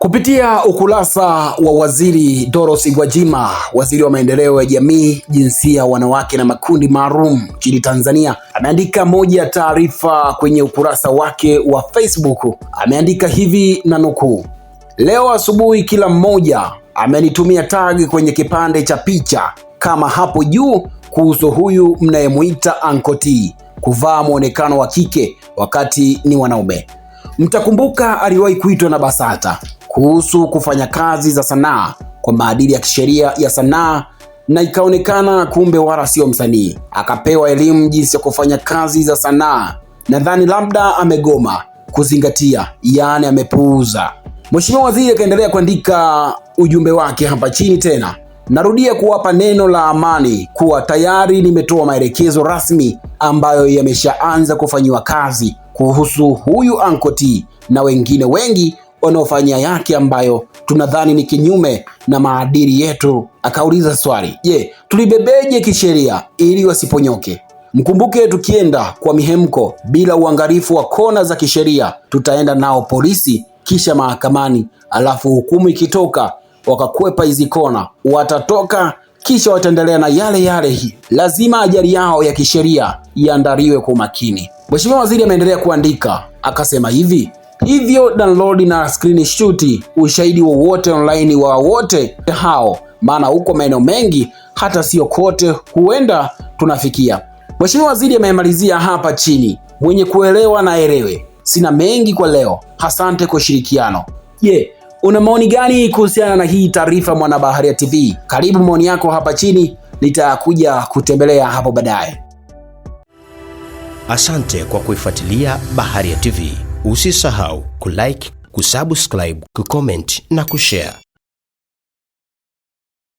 Kupitia ukurasa wa Waziri Dorothy Gwajima, waziri wa maendeleo ya jamii, jinsia, wanawake na makundi maalum nchini Tanzania, ameandika moja ya taarifa kwenye ukurasa wake wa Facebook. Ameandika hivi na nukuu: leo asubuhi kila mmoja amenitumia tag kwenye kipande cha picha kama hapo juu kuhusu huyu mnayemuita Uncle T kuvaa muonekano wa kike wakati ni wanaume. Mtakumbuka aliwahi kuitwa na BASATA kuhusu kufanya kazi za sanaa kwa maadili ya kisheria ya sanaa, na ikaonekana kumbe wala sio msanii. Akapewa elimu jinsi ya kufanya kazi za sanaa. Nadhani labda amegoma kuzingatia, yaani amepuuza. Mheshimiwa Waziri akaendelea kuandika ujumbe wake hapa chini tena: narudia kuwapa neno la amani kuwa tayari nimetoa maelekezo rasmi ambayo yameshaanza kufanyiwa kazi kuhusu huyu Uncle T na wengine wengi wanaofanya yake ambayo tunadhani ni kinyume na maadili yetu. Akauliza swali, je, tulibebeje kisheria ili wasiponyoke? Mkumbuke tukienda kwa mihemko bila uangalifu wa kona za kisheria, tutaenda nao polisi kisha mahakamani, alafu hukumu ikitoka wakakwepa hizi kona, watatoka kisha wataendelea na yale yale. Lazima ajali yao ya kisheria iandaliwe kwa makini. Mheshimiwa Waziri ameendelea kuandika akasema hivyo download na screenshot ushahidi wowote online wa wote hao, maana huko maeneo mengi hata sio kote huenda tunafikia. Mheshimiwa Waziri amemalizia hapa chini: mwenye kuelewa na elewe. Sina mengi kwa leo, asante kwa ushirikiano. Una maoni gani kuhusiana na hii taarifa Mwanabaharia TV? Karibu maoni yako hapa chini, nitakuja kutembelea hapo baadaye. Asante kwa kuifuatilia Baharia TV. Usisahau kulike, kusubscribe, kucomment na kushare.